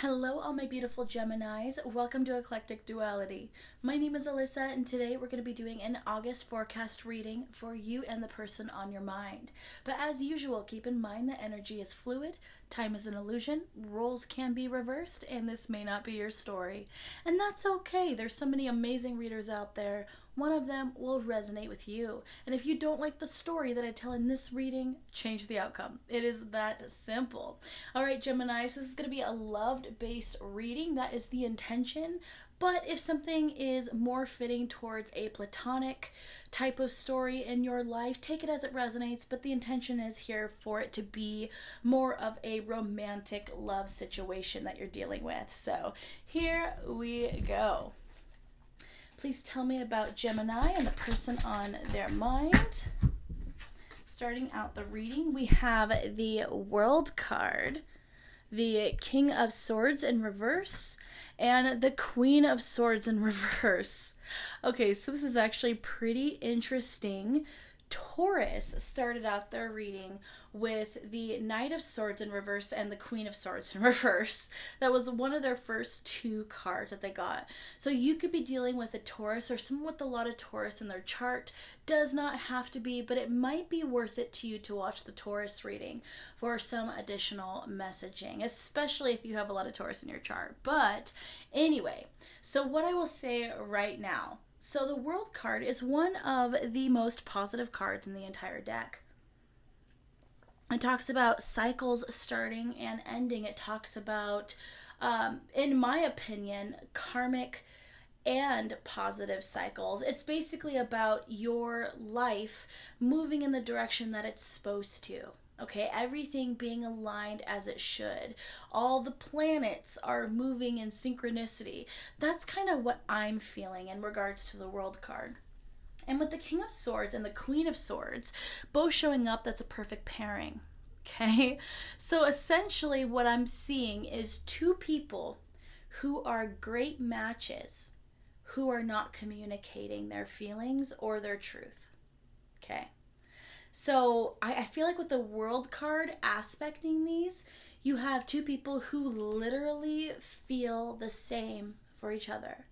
Hello, all my beautiful Geminis. Welcome to Eclectic Duality. My name is Alyssa, and today we're going to be doing an August forecast reading for you and the person on your mind. But as usual, keep in mind that energy is fluid, time is an illusion, roles can be reversed, and this may not be your story. And that's okay. There's so many amazing readers out there. One of them will resonate with you. And if you don't like the story that I tell in this reading, change the outcome. It is that simple. All right, Gemini, so this is going to be a loved-based reading. That is the intention. But if something is more fitting towards a platonic type of story in your life, take it as it resonates. But the intention is here for it to be more of a romantic love situation that you're dealing with. So here we go. Please tell me about Gemini and the person on their mind. Starting out the reading, we have the World card, the King of Swords in reverse, and the Queen of Swords in reverse. Okay, so this is actually pretty interesting. Taurus started out their reading with the Knight of Swords in reverse and the Queen of Swords in reverse. That was one of their first two cards that they got. So you could be dealing with a Taurus or someone with a lot of Taurus in their chart. Does not have to be, but it might be worth it to you to watch the Taurus reading for some additional messaging, especially if you have a lot of Taurus in your chart. But anyway, so what I will say right now, so the World card is one of the most positive cards in the entire deck. It talks about cycles starting and ending. It talks about, in my opinion, karmic and positive cycles. It's basically about your life moving in the direction that it's supposed to. Okay, everything being aligned as it should. All the planets are moving in synchronicity. That's kind of what I'm feeling in regards to the World card. And with the King of Swords and the Queen of Swords both showing up, that's a perfect pairing. Okay, so essentially what I'm seeing is two people who are great matches who are not communicating their feelings or their truth. Okay. So I feel like with the World card aspecting these, you have two people who literally feel the same for each other.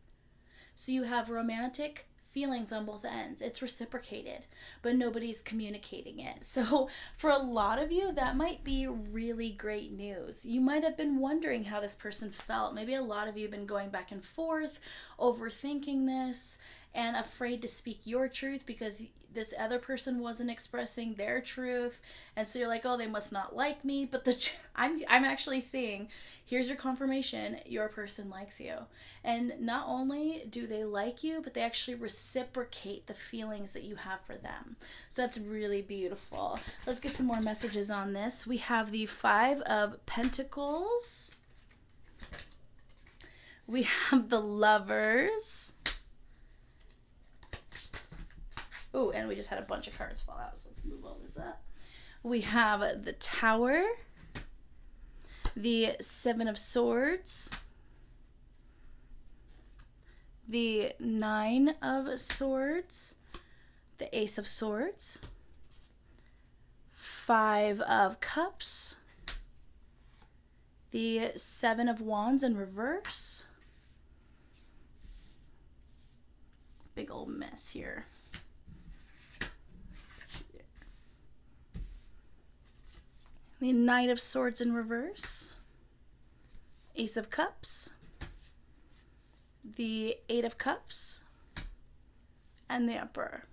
So you have romantic feelings on both ends. It's reciprocated, but nobody's communicating it. So for a lot of you, that might be really great news. You might have been wondering how this person felt. Maybe a lot of you have been going back and forth, overthinking this, and afraid to speak your truth because this other person wasn't expressing their truth, and so you're like, oh, they must not like me. But I'm actually seeing, here's your confirmation, your person likes you, and not only do they like you, but they actually reciprocate the feelings that you have for them. So that's really beautiful. Let's get some more messages on this. We have the Five of Pentacles. We have the Lovers. Oh, and we just had a bunch of cards fall out, so let's move all this up. We have the Tower, the Seven of Swords, the Nine of Swords, the Ace of Swords, Five of Cups, the Seven of Wands in reverse. Big old mess here. The Knight of Swords in reverse, Ace of Cups, the Eight of Cups, and the Emperor.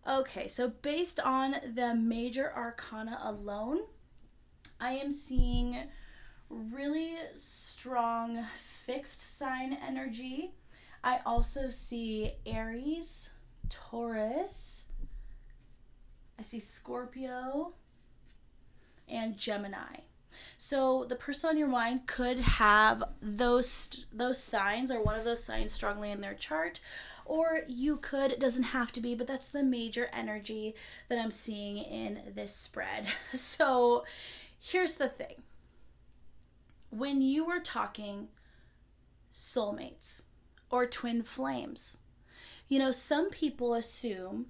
Okay, so based on the major arcana alone, I am seeing really strong fixed sign energy. I also see Aries, Taurus, I see Scorpio, and Gemini. So the person on your mind could have those signs or one of those signs strongly in their chart, or you could, it doesn't have to be, but that's the major energy that I'm seeing in this spread. So here's the thing. When you were talking soulmates or twin flames, you know, some people assume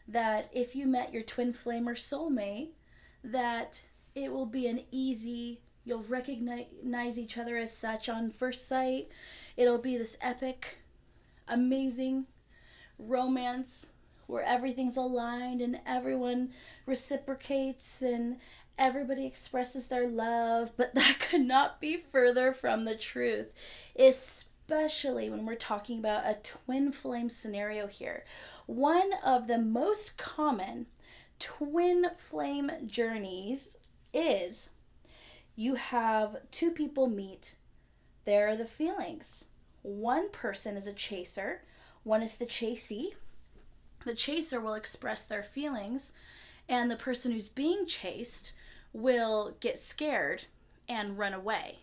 that if you met your twin flame or soulmate, that it will be an easy You'll recognize each other as such on first sight. It'll be this epic, amazing romance where everything's aligned and everyone reciprocates and everybody expresses their love, but that could not be further from the truth, especially when we're talking about a twin flame scenario here. One of the most common twin flame journeys is you have two people meet. There are the feelings. One person is a chaser, one is the chasee. The chaser will express their feelings, and the person who's being chased will get scared and run away.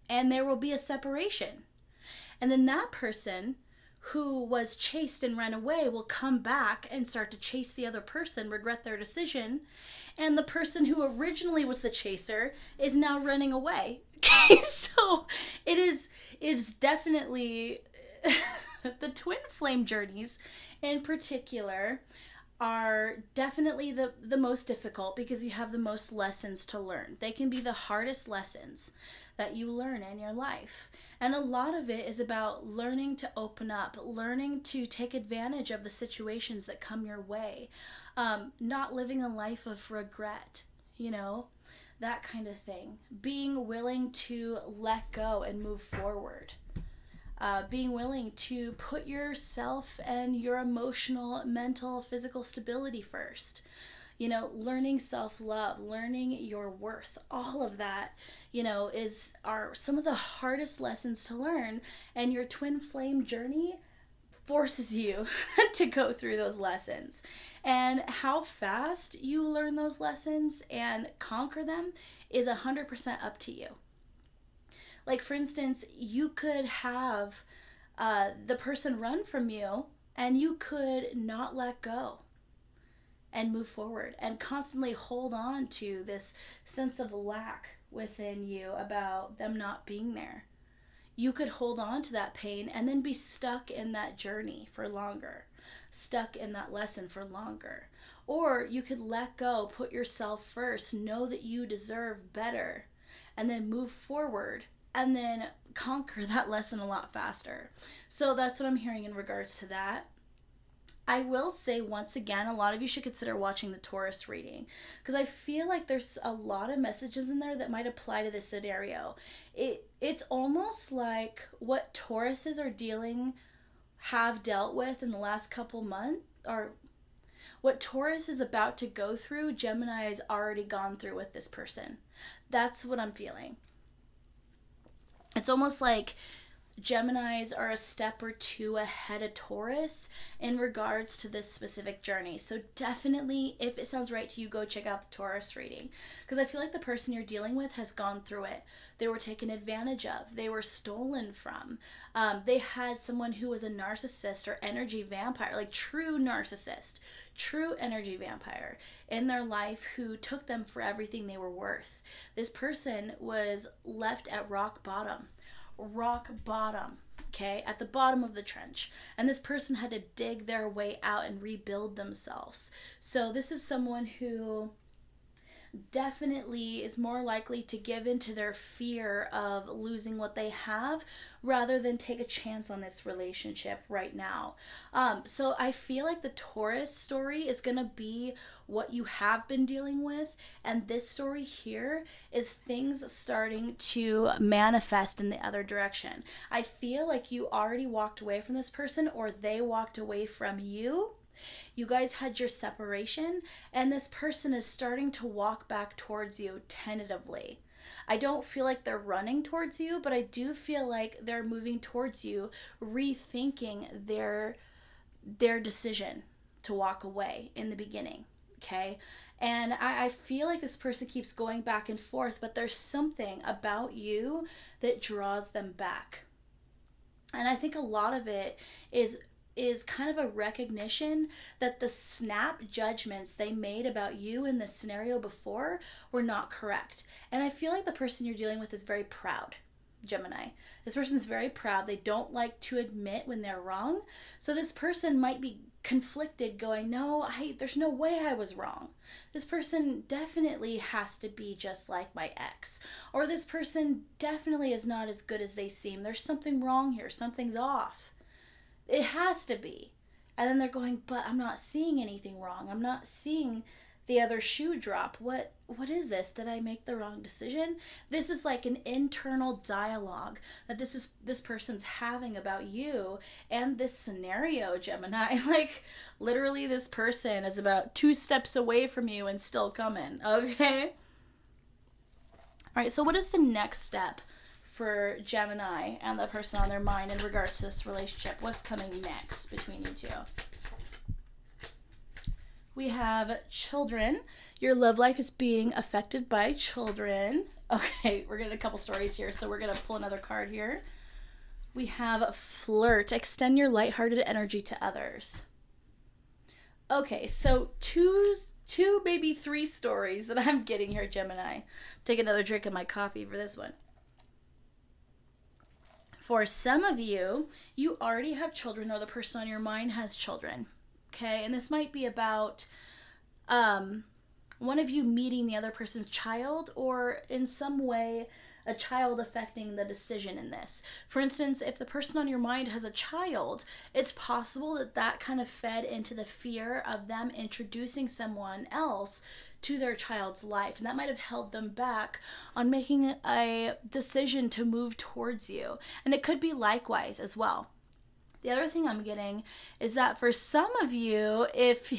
And there will be a separation. And then that person who was chased and ran away will come back and start to chase the other person, regret their decision, and the person who originally was the chaser is now running away. Okay, so it's definitely the twin flame journeys in particular are definitely the most difficult because you have the most lessons to learn. They can be the hardest lessons that you learn in your life. And a lot of it is about learning to open up, learning to take advantage of the situations that come your way, not living a life of regret, that kind of thing. Being willing to let go and move forward. Being willing to put yourself and your emotional, mental, physical stability first. Learning self-love, learning your worth, all of that, are some of the hardest lessons to learn. And your twin flame journey forces you to go through those lessons. And how fast you learn those lessons and conquer them is 100% up to you. Like, for instance, you could have the person run from you and you could not let go and move forward and constantly hold on to this sense of lack within you about them not being there. You could hold on to that pain and then be stuck in that journey for longer, stuck in that lesson for longer. Or you could let go, put yourself first, know that you deserve better, and then move forward and then conquer that lesson a lot faster. So that's what I'm hearing in regards to that. I will say once again, a lot of you should consider watching the Taurus reading because I feel like there's a lot of messages in there that might apply to this scenario. It's almost like what Tauruses have dealt with in the last couple months, or what Taurus is about to go through, Gemini has already gone through with this person. That's what I'm feeling. It's almost like Geminis are a step or two ahead of Taurus in regards to this specific journey. So definitely, if it sounds right to you, go check out the Taurus reading. Because I feel like the person you're dealing with has gone through it. They were taken advantage of. They were stolen from. They had someone who was a narcissist or energy vampire, like true narcissist, true energy vampire in their life who took them for everything they were worth. This person was left at rock bottom, okay, at the bottom of the trench, and this person had to dig their way out and rebuild themselves. So this is someone who definitely is more likely to give into their fear of losing what they have rather than take a chance on this relationship right now. So I feel like the Taurus story is going to be what you have been dealing with, and this story here is things starting to manifest in the other direction. I feel like you already walked away from this person, or they walked away from you. You guys had your separation, and this person is starting to walk back towards you tentatively. I don't feel like they're running towards you, but I do feel like they're moving towards you, rethinking their decision to walk away in the beginning, okay? And I feel like this person keeps going back and forth, but there's something about you that draws them back. And I think a lot of it is kind of a recognition that the snap judgments they made about you in the scenario before were not correct. And I feel like the person you're dealing with is very proud, Gemini. This person is very proud. They don't like to admit when they're wrong. So this person might be conflicted going, no, there's no way I was wrong. This person definitely has to be just like my ex. Or this person definitely is not as good as they seem. There's something wrong here. Something's off. It has to be. And then they're going, but I'm not seeing anything wrong. I'm not seeing the other shoe drop. What is this? Did I make the wrong decision? This is like an internal dialogue that this person's having about you and this scenario, Gemini. Like, literally, this person is about 2 steps away from you and still coming. Okay? All right, so what is the next step for Gemini and the person on their mind in regards to this relationship? What's coming next between you two? We have children. Your love life is being affected by children. Okay, we're getting a couple stories here, so we're going to pull another card here. We have flirt. Extend your lighthearted energy to others. Okay, so two, maybe 3 stories that I'm getting here, Gemini. Take another drink of my coffee for this one. For some of you, you already have children, or the person on your mind has children. Okay, and this might be about one of you meeting the other person's child, or in some way a child affecting the decision in this. For instance, if the person on your mind has a child, it's possible that that kind of fed into the fear of them introducing someone else to their child's life, and that might have held them back on making a decision to move towards you. And it could be likewise as well. The other thing I'm getting is that for some of you, if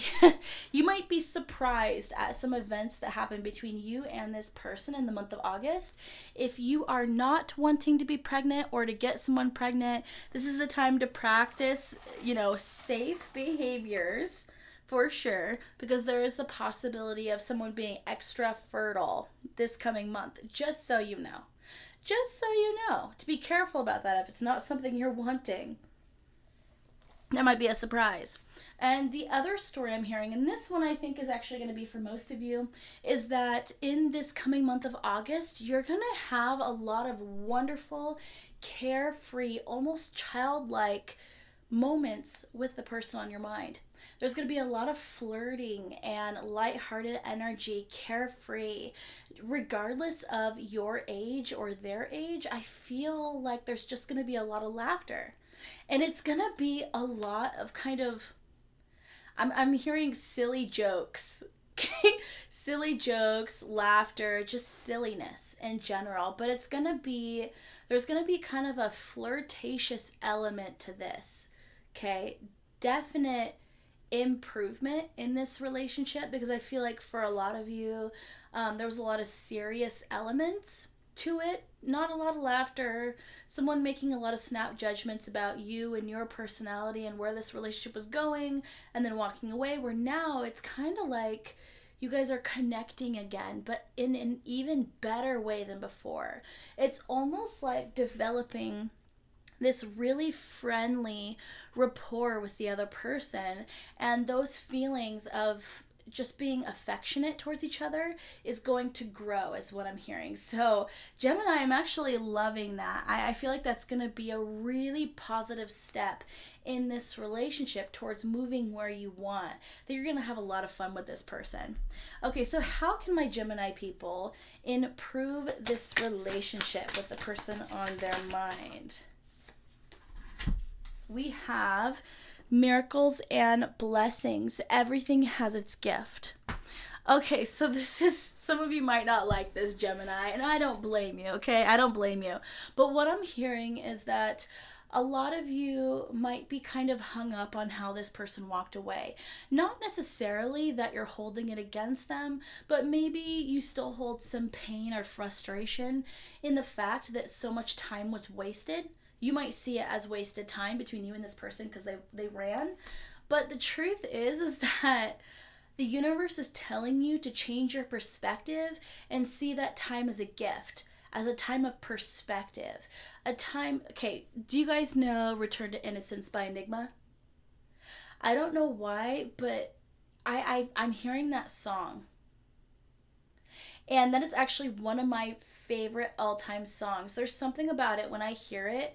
you might be surprised at some events that happen between you and this person in the month of August. If you are not wanting to be pregnant or to get someone pregnant, this is the time to practice, safe behaviors for sure, because there is the possibility of someone being extra fertile this coming month, just so you know. Just so you know. To be careful about that if it's not something you're wanting. That might be a surprise. And the other story I'm hearing, and this one I think is actually going to be for most of you, is that in this coming month of August, you're going to have a lot of wonderful, carefree, almost childlike moments with the person on your mind. There's going to be a lot of flirting and lighthearted energy, carefree. Regardless of your age or their age, I feel like there's just going to be a lot of laughter. And it's going to be a lot of kind of, I'm hearing silly jokes, silly jokes, laughter, just silliness in general. But there's going to be kind of a flirtatious element to this, okay? Definite improvement in this relationship, because I feel like for a lot of you, there was a lot of serious elements to it. Not a lot of laughter, someone making a lot of snap judgments about you and your personality and where this relationship was going, and then walking away, where now it's kind of like you guys are connecting again, but in an even better way than before. It's almost like developing this really friendly rapport with the other person, and those feelings of just being affectionate towards each other is going to grow, is what I'm hearing. So Gemini, I'm actually loving that. I feel like that's going to be a really positive step in this relationship towards moving where you want, that you're going to have a lot of fun with this person. Okay, so how can my Gemini people improve this relationship with the person on their mind? We have miracles and blessings. Everything has its gift. Okay, so this is, some of you might not like this, Gemini, and I don't blame you, okay? I don't blame you. But what I'm hearing is that a lot of you might be kind of hung up on how this person walked away. Not necessarily that you're holding it against them, but maybe you still hold some pain or frustration in the fact that so much time was wasted. You might see it as wasted time between you and this person because they ran. But the truth is that the universe is telling you to change your perspective and see that time as a gift, as a time of perspective. A time, okay, do you guys know Return to Innocence by Enigma? I don't know why, but I'm hearing that song. And that is actually one of my favorite all-time songs. There's something about it when I hear it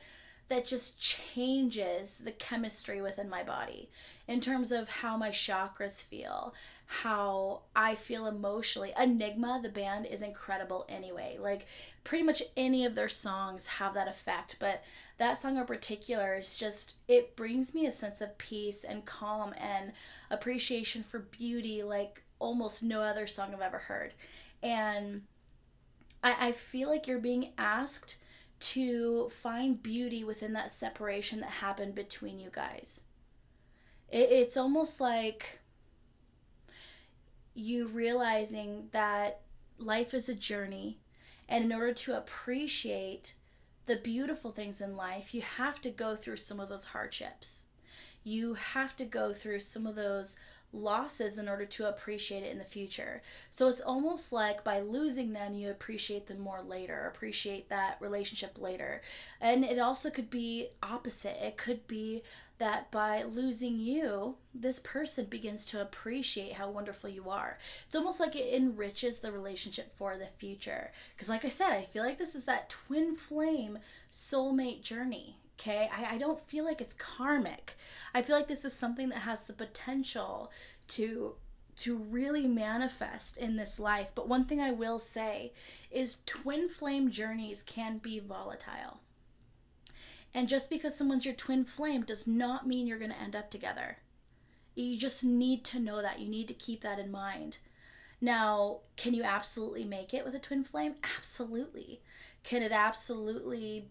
that just changes the chemistry within my body in terms of how my chakras feel, how I feel emotionally. Enigma, the band, is incredible anyway. Like, pretty much any of their songs have that effect, but that song in particular is just, it brings me a sense of peace and calm and appreciation for beauty like almost no other song I've ever heard. And I feel like you're being asked to find beauty within that separation that happened between you guys. It's almost like you realizing that life is a journey, and in order to appreciate the beautiful things in life, you have to go through some of those hardships. You have to go through some of those losses in order to appreciate it in the future. So it's almost like by losing them, you appreciate them more later, appreciate that relationship later. And it also could be opposite. It could be that by losing you, this person begins to appreciate how wonderful you are. It's almost like it enriches the relationship for the future. Because like I said, I feel like this is that twin flame soulmate journey. Okay, I don't feel like it's karmic. I feel like this is something that has the potential to really manifest in this life. But one thing I will say is twin flame journeys can be volatile. And just because someone's your twin flame does not mean you're going to end up together. You just need to know that. You need to keep that in mind. Now, can you absolutely make it with a twin flame? Absolutely. Can it absolutely,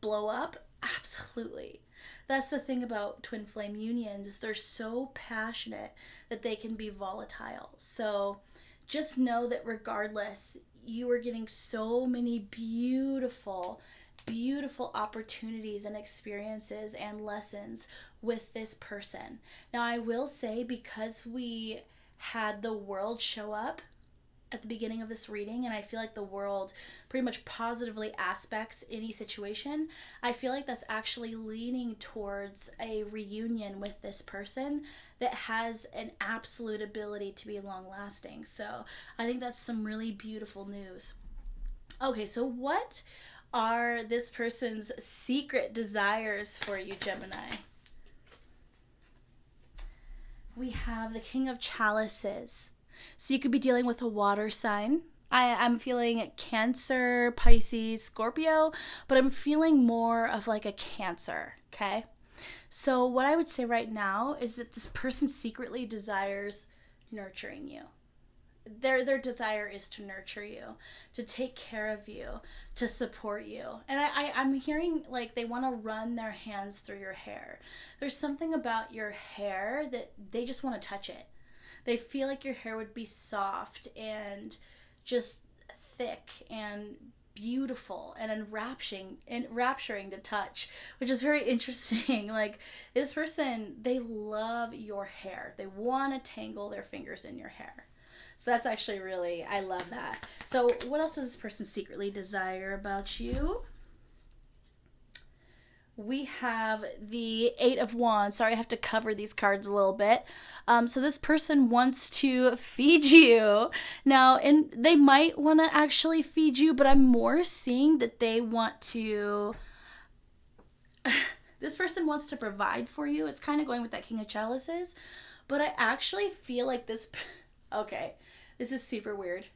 blow up? Absolutely. That's the thing about twin flame unions, is they're so passionate that they can be volatile. So just know that regardless, you are getting so many beautiful opportunities and experiences and lessons with this person. Now, I will say, because we had the world show up at the beginning of this reading, and I feel like the world pretty much positively aspects any situation, I feel like that's actually leaning towards a reunion with this person that has an absolute ability to be long lasting. So I think that's some really beautiful news. Okay, so what are this person's secret desires for you, Gemini? We have the King of Chalices. So you could be dealing with a water sign. I'm feeling Cancer, Pisces, Scorpio, but I'm feeling more of like a Cancer, okay? So what I would say right now is that this person secretly desires nurturing you. Their desire is to nurture you, to take care of you, to support you. And I'm hearing like they want to run their hands through your hair. There's something about your hair that they just want to touch it. They feel like your hair would be soft and just thick and beautiful and enrapturing to touch, which is very interesting. Like, this person, they love your hair. They want to tangle their fingers in your hair. So that's actually really, I love that. So what else does this person secretly desire about you? We have the Eight of Wands. Sorry, I have to cover these cards a little bit. So this person wants to feed you. Now, and they might want to actually feed you, but I'm more seeing that they want to... this person wants to provide for you. It's kind of going with that King of Chalices. But I actually feel like this... Okay, this is super weird.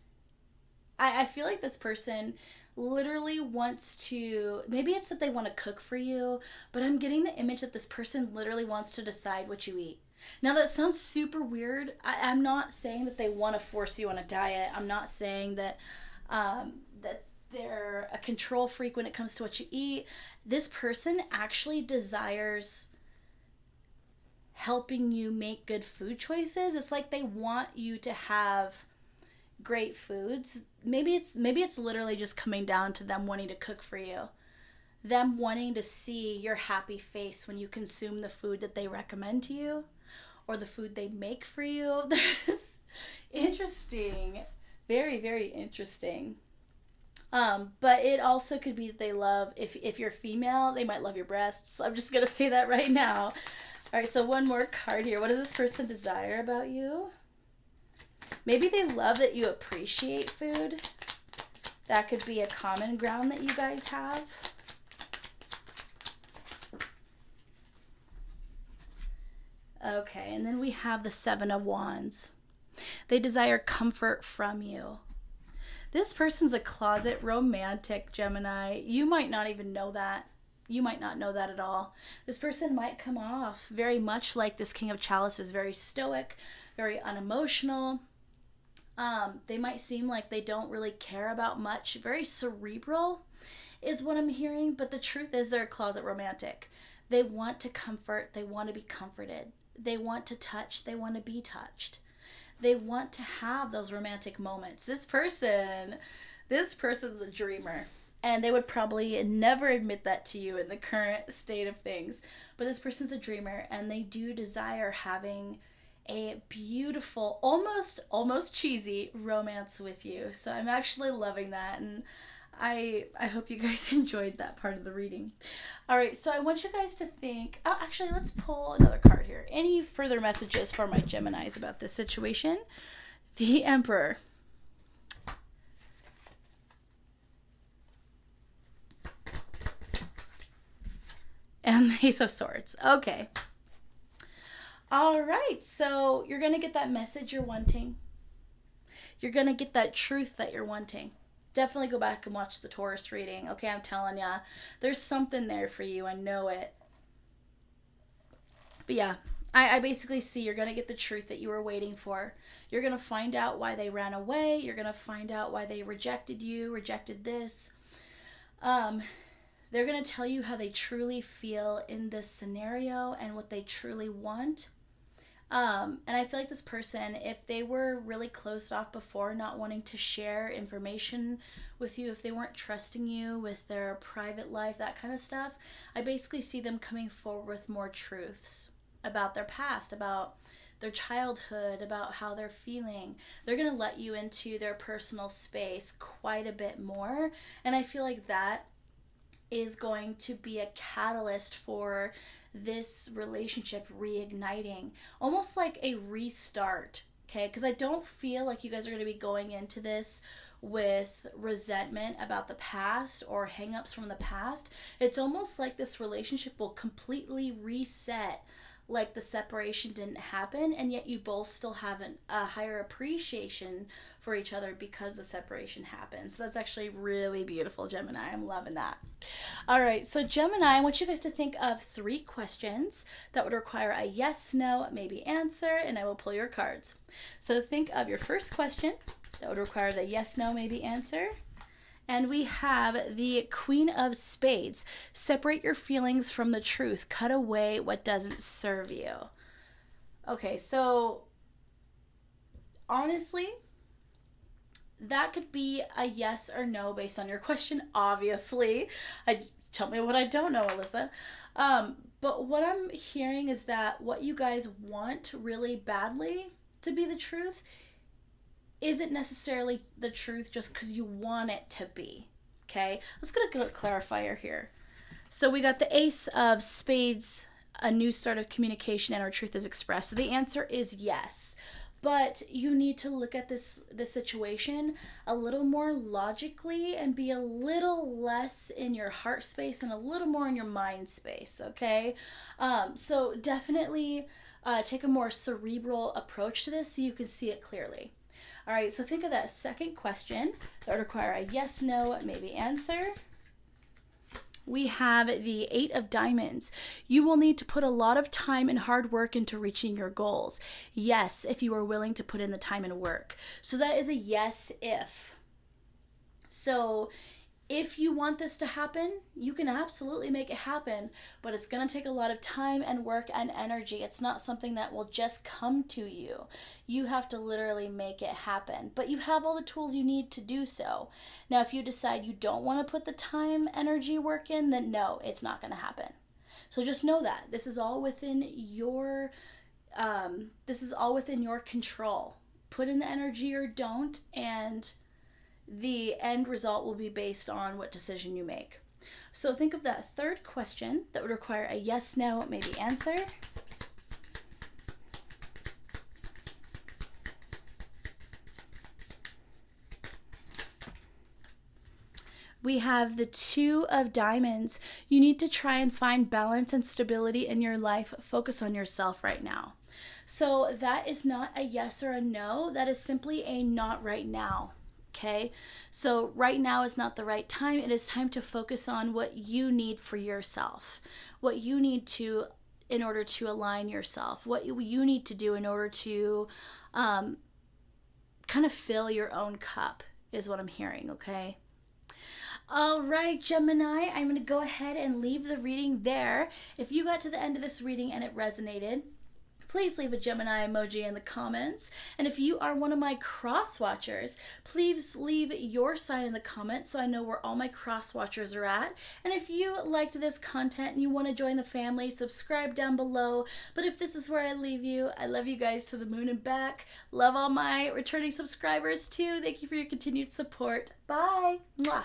I feel like this person literally wants to, maybe it's that they want to cook for you, but I'm getting the image that this person literally wants to decide what you eat. Now, that sounds super weird. I'm not saying that they want to force you on a diet. I'm not saying that that they're a control freak when it comes to what you eat. This person actually desires helping you make good food choices. It's like they want you to have great foods. Maybe it's literally just coming down to them wanting to cook for you. Them wanting to see your happy face when you consume the food that they recommend to you or the food they make for you. There's interesting. Very, very interesting. But it also could be that they love, if you're female, they might love your breasts. I'm just going to say that right now. All right, so one more card here. What does this person desire about you? Maybe they love that you appreciate food. That could be a common ground that you guys have. Okay, and then we have the Seven of Wands. They desire comfort from you. This person's a closet romantic, Gemini. You might not even know that. You might not know that at all. This person might come off very much like this King of Chalices, very stoic, very unemotional. They might seem like they don't really care about much. Very cerebral is what I'm hearing, but the truth is they're a closet romantic. They want to comfort. They want to be comforted. They want to touch. They want to be touched. They want to have those romantic moments. This person's a dreamer. And they would probably never admit that to you in the current state of things. But this person's a dreamer, and they do desire having a beautiful, almost cheesy romance with you. So I'm actually loving that, and I hope you guys enjoyed that part of the reading. All right, so I want you guys to think, actually, let's pull another card here. Any further messages for my Geminis about this situation? The Emperor. And the Ace of Swords. Okay. All right, so you're going to get that message you're wanting. You're going to get that truth that you're wanting. Definitely go back and watch the Taurus reading. Okay, I'm telling ya, there's something there for you. I know it. But yeah, I basically see you're going to get the truth that you were waiting for. You're going to find out why they ran away. You're going to find out why they rejected you, rejected this. They're going to tell you how they truly feel in this scenario and what they truly want. And I feel like this person, if they were really closed off before, not wanting to share information with you, if they weren't trusting you with their private life, that kind of stuff, I basically see them coming forward with more truths about their past, about their childhood, about how they're feeling. They're going to let you into their personal space quite a bit more. And I feel like that is going to be a catalyst for this relationship reigniting, almost like a restart, okay? Because I don't feel like you guys are going to be going into this with resentment about the past or hang-ups from the past. It's almost like this relationship will completely reset, like the separation didn't happen, and yet you both still have a higher appreciation for each other because the separation happened. So that's actually really beautiful, Gemini. I'm loving that. All right, so Gemini, I want you guys to think of 3 questions that would require a yes, no, maybe answer, and I will pull your cards. So think of your first question that would require the yes, no, maybe answer. And we have the Queen of Spades. Separate your feelings from the truth. Cut away what doesn't serve you. Okay, so honestly, that could be a yes or no based on your question, obviously. Tell me what I don't know, Alyssa. But what I'm hearing is that what you guys want really badly to be the truth isn't necessarily the truth just because you want it to be, okay? Let's get a clarifier here. So we got the Ace of Spades, a new start of communication, and our truth is expressed. So the answer is yes. But you need to look at this situation a little more logically and be a little less in your heart space and a little more in your mind space, okay? So definitely take a more cerebral approach to this so you can see it clearly. All right, so think of that second question that would require a yes, no, maybe answer. We have the 8 of Diamonds. You will need to put a lot of time and hard work into reaching your goals. Yes, if you are willing to put in the time and work. So that is a yes if. So if you want this to happen, you can absolutely make it happen, but it's going to take a lot of time and work and energy. It's not something that will just come to you. You have to literally make it happen, but you have all the tools you need to do so. Now, if you decide you don't want to put the time, energy, work in, then no, it's not going to happen. So just know that this is all within your control. Put in the energy or don't, and the end result will be based on what decision you make. So think of that third question that would require a yes, no, maybe answer. We have the 2 of Diamonds. You need to try and find balance and stability in your life. Focus on yourself right now. So that is not a yes or a no. That is simply a not right now. Okay, so right now is not the right time. It is time to focus on what you need for yourself, what you need to in order to align yourself, what you need to do in order to kind of fill your own cup is what I'm hearing. Okay. All right, Gemini, I'm going to go ahead and leave the reading there. If you got to the end of this reading and it resonated, please leave a Gemini emoji in the comments. And if you are one of my cross watchers, please leave your sign in the comments so I know where all my cross watchers are at. And if you liked this content and you want to join the family, subscribe down below. But if this is where I leave you, I love you guys to the moon and back. Love all my returning subscribers too. Thank you for your continued support. Bye. Mwah.